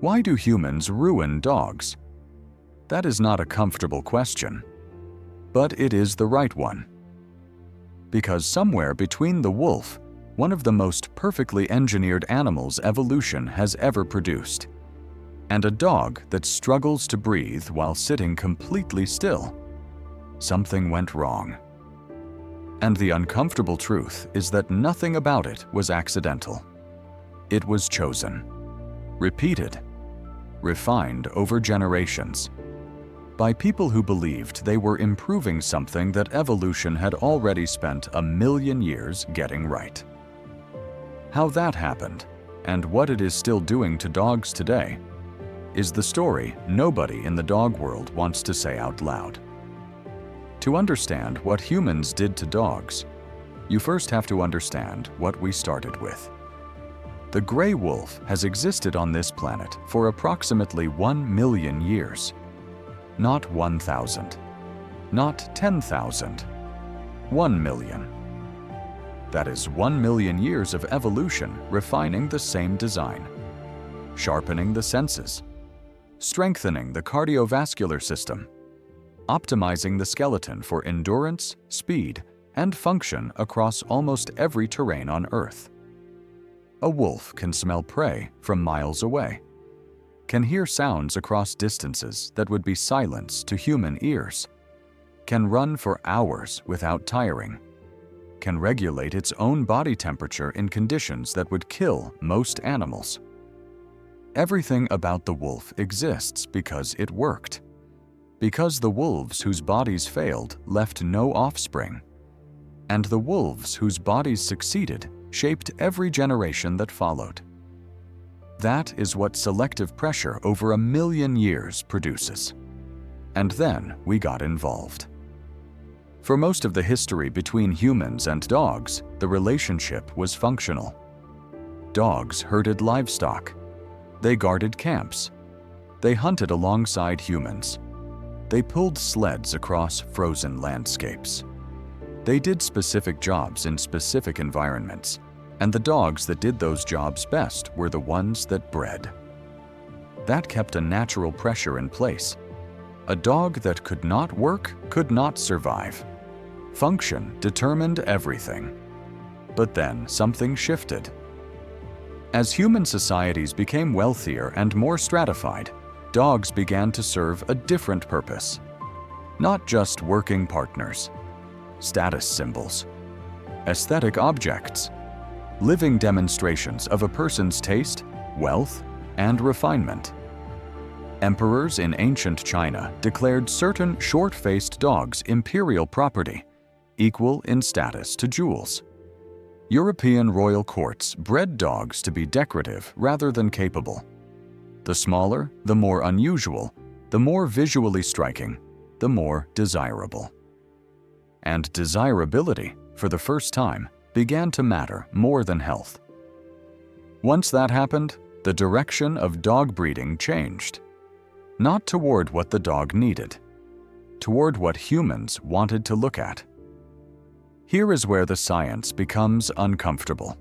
Why do humans ruin dogs? That is not a comfortable question, but it is the right one. Because somewhere between the wolf, one of the most perfectly engineered animals evolution has ever produced, and a dog that struggles to breathe while sitting completely still, something went wrong. And the uncomfortable truth is that nothing about it was accidental. It was chosen, repeated, refined over generations, by people who believed they were improving something that evolution had already spent 1,000,000 years getting right. How that happened, and what it is still doing to dogs today, is the story nobody in the dog world wants to say out loud. To understand what humans did to dogs, you first have to understand what we started with. The gray wolf has existed on this planet for approximately 1,000,000 years. Not 1,000, not 10,000, 1,000,000. That is 1,000,000 years of evolution refining the same design, sharpening the senses, strengthening the cardiovascular system, optimizing the skeleton for endurance, speed, and function across almost every terrain on Earth. A wolf can smell prey from miles away, can hear sounds across distances that would be silence to human ears, can run for hours without tiring, can regulate its own body temperature in conditions that would kill most animals. Everything about the wolf exists because it worked. Because the wolves whose bodies failed left no offspring, and the wolves whose bodies succeeded shaped every generation that followed. That is what selective pressure over 1,000,000 years produces. And then we got involved. For most of the history between humans and dogs, the relationship was functional. Dogs herded livestock. They guarded camps. They hunted alongside humans. They pulled sleds across frozen landscapes. They did specific jobs in specific environments, and the dogs that did those jobs best were the ones that bred. That kept a natural pressure in place. A dog that could not work could not survive. Function determined everything. But then something shifted. As human societies became wealthier and more stratified, dogs began to serve a different purpose. Not just working partners, status symbols, aesthetic objects, living demonstrations of a person's taste, wealth, and refinement. Emperors in ancient China declared certain short-faced dogs imperial property, equal in status to jewels. European royal courts bred dogs to be decorative rather than capable. The smaller, the more unusual, the more visually striking, the more desirable. And desirability, for the first time, began to matter more than health. Once that happened, the direction of dog breeding changed. Not toward what the dog needed, toward what humans wanted to look at. Here is where the science becomes uncomfortable.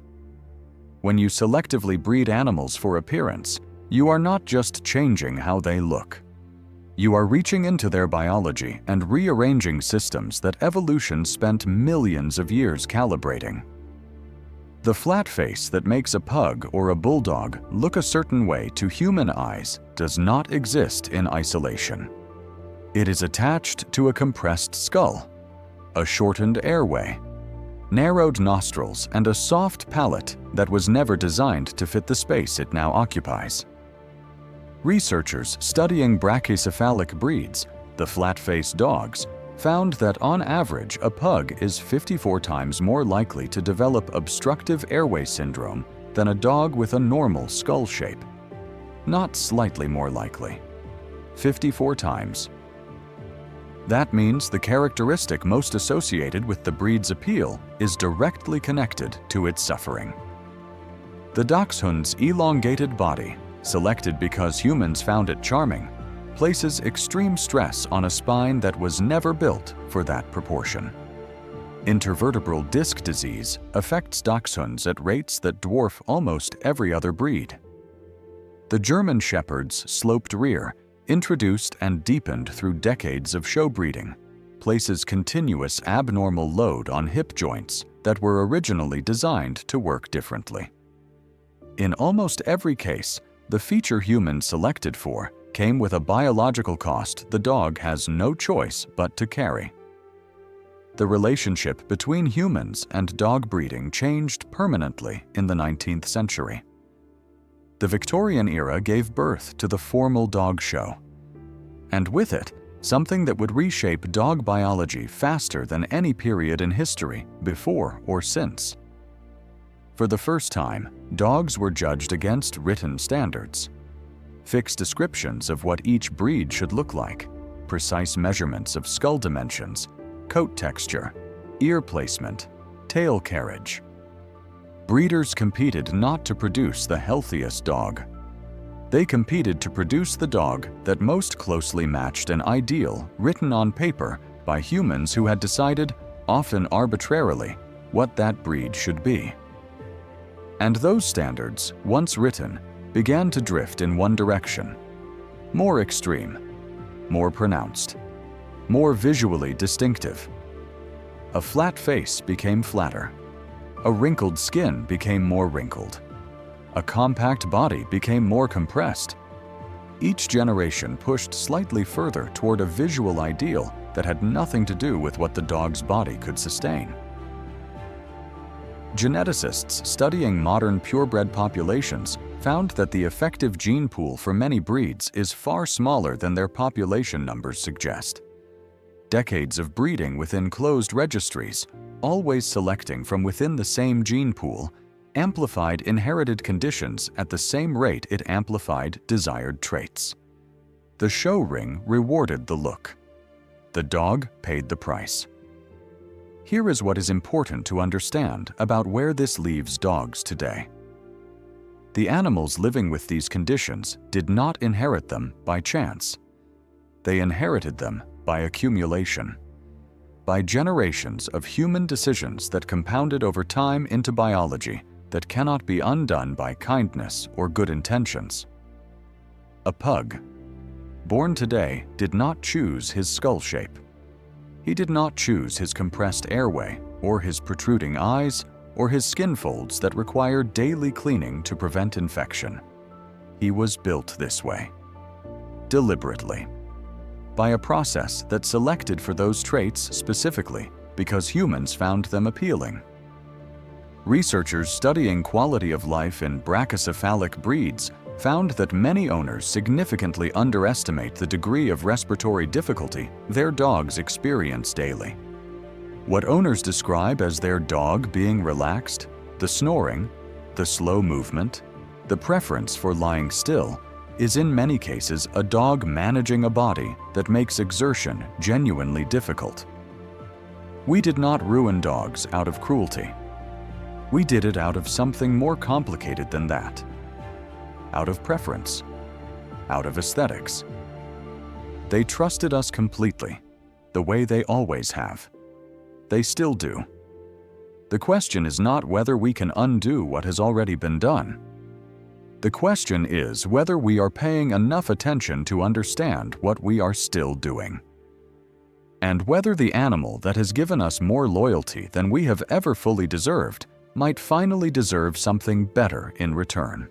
When you selectively breed animals for appearance, you are not just changing how they look. You are reaching into their biology and rearranging systems that evolution spent millions of years calibrating. The flat face that makes a pug or a bulldog look a certain way to human eyes does not exist in isolation. It is attached to a compressed skull, a shortened airway, narrowed nostrils, and a soft palate that was never designed to fit the space it now occupies. Researchers studying brachycephalic breeds, the flat-faced dogs, found that on average a pug is 54 times more likely to develop obstructive airway syndrome than a dog with a normal skull shape. Not slightly more likely. 54 times. That means the characteristic most associated with the breed's appeal is directly connected to its suffering. The dachshund's elongated body, selected because humans found it charming, places extreme stress on a spine that was never built for that proportion. Intervertebral disc disease affects dachshunds at rates that dwarf almost every other breed. The German Shepherd's sloped rear, introduced and deepened through decades of show breeding, places continuous abnormal load on hip joints that were originally designed to work differently. In almost every case, the feature humans selected for came with a biological cost the dog has no choice but to carry. The relationship between humans and dog breeding changed permanently in the 19th century. The Victorian era gave birth to the formal dog show, and with it, something that would reshape dog biology faster than any period in history before or since. For the first time, dogs were judged against written standards. Fixed descriptions of what each breed should look like, precise measurements of skull dimensions, coat texture, ear placement, tail carriage. Breeders competed not to produce the healthiest dog. They competed to produce the dog that most closely matched an ideal written on paper by humans who had decided, often arbitrarily, what that breed should be. And those standards, once written, began to drift in one direction: more extreme, more pronounced, more visually distinctive. A flat face became flatter. A wrinkled skin became more wrinkled. A compact body became more compressed. Each generation pushed slightly further toward a visual ideal that had nothing to do with what the dog's body could sustain. Geneticists studying modern purebred populations found that the effective gene pool for many breeds is far smaller than their population numbers suggest. Decades of breeding within closed registries, always selecting from within the same gene pool, amplified inherited conditions at the same rate it amplified desired traits. The show ring rewarded the look. The dog paid the price. Here is what is important to understand about where this leaves dogs today. The animals living with these conditions did not inherit them by chance. They inherited them by accumulation, by generations of human decisions that compounded over time into biology that cannot be undone by kindness or good intentions. A pug, born today, did not choose his skull shape. He did not choose his compressed airway, or his protruding eyes, or his skin folds that require daily cleaning to prevent infection. He was built this way, deliberately, by a process that selected for those traits specifically because humans found them appealing. Researchers studying quality of life in brachycephalic breeds found that many owners significantly underestimate the degree of respiratory difficulty their dogs experience daily. What owners describe as their dog being relaxed, the snoring, the slow movement, the preference for lying still, is in many cases a dog managing a body that makes exertion genuinely difficult. We did not ruin dogs out of cruelty. We did it out of something more complicated than that. Out of preference, out of aesthetics. They trusted us completely, the way they always have. They still do. The question is not whether we can undo what has already been done. The question is whether we are paying enough attention to understand what we are still doing. And whether the animal that has given us more loyalty than we have ever fully deserved might finally deserve something better in return.